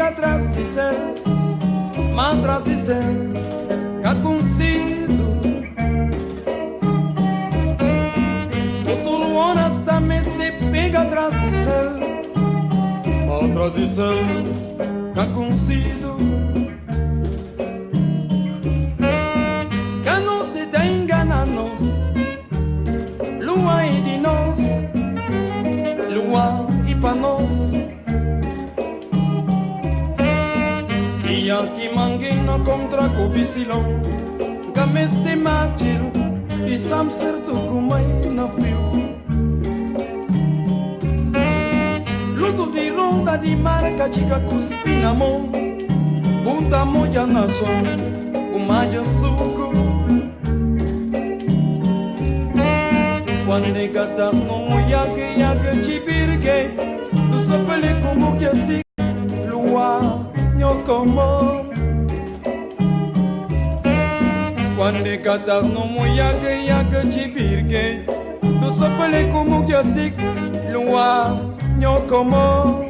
Atrás de ser, mas atrás de ser, cá consigo. O tolo horas também se pega atrás de ser, mas atrás de ser, cá consigo. Cá não se dá engana nós, lua e de nós, lua e pra nós. E aqui manguina contra cobicilão, cameste matil e sam certo como é na fio. Luto de ronda de marca chica cuspi na mão, puta moja na som, o maja suco. Quando gata no yaque chibirgue, tu sapele como que assim, lua. Como quando cada no yaga chibirgue, tu sapele como que assim, lua como.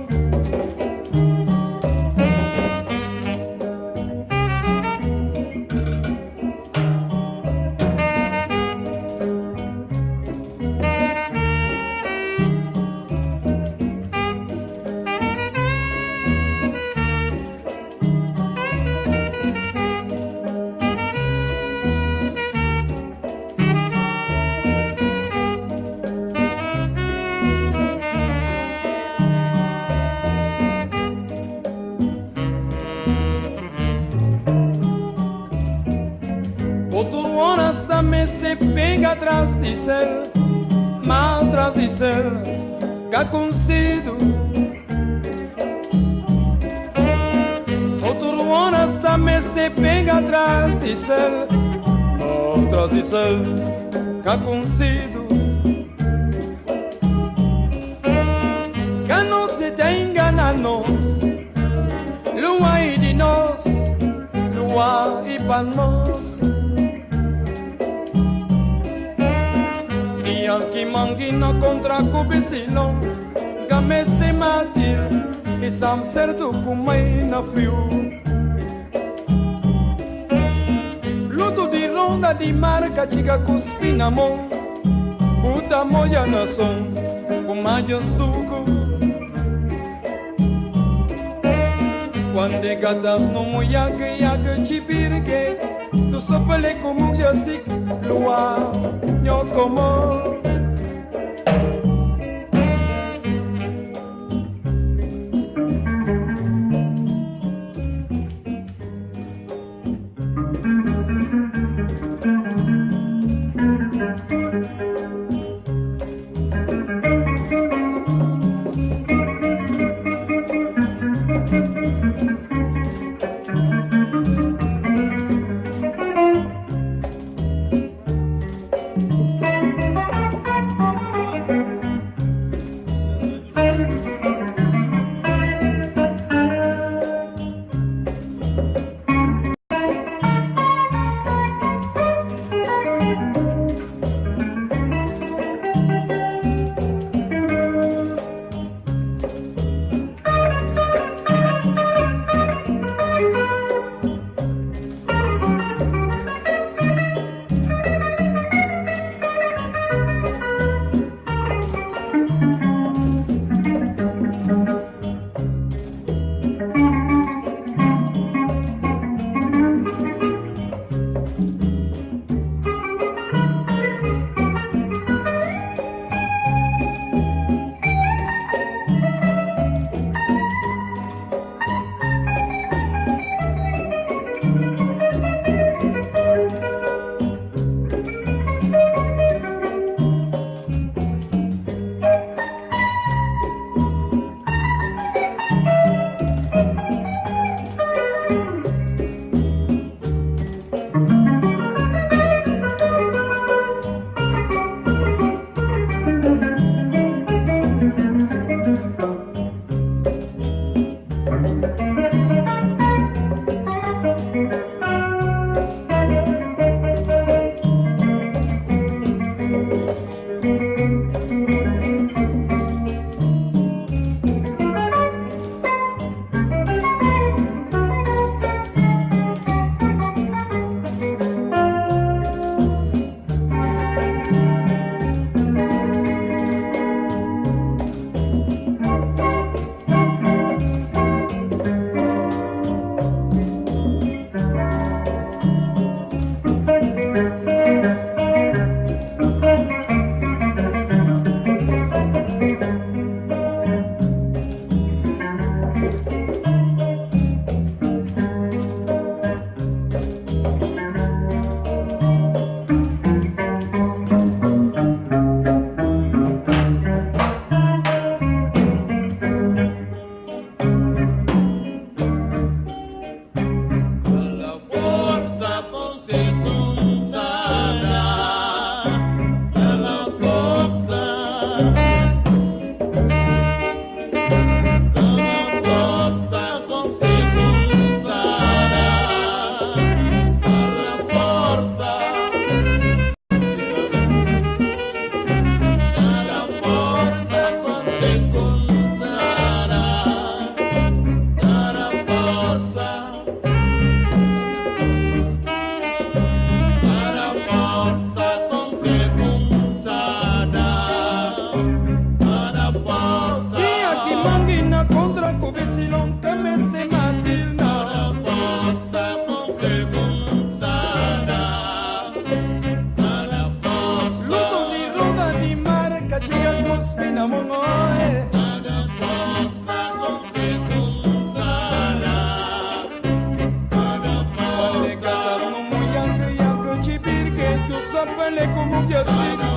Outro horas também se pega atrás de ser, mal atrás de ser, cá consigo. Outro horas também se pega atrás de ser, mal atrás de ser, cá consigo. Cá não se dá engana nós, lua e de nós, lua e pra nós. Que manguina contra cobicilão, cameste matil e sam certo como é na fio. Luto de ronda de marca chica cuspi na mão, puta moja na som, o maja suco. Quando gata no yaga chibirgue, tu sapele como que assim, lua como. you sing.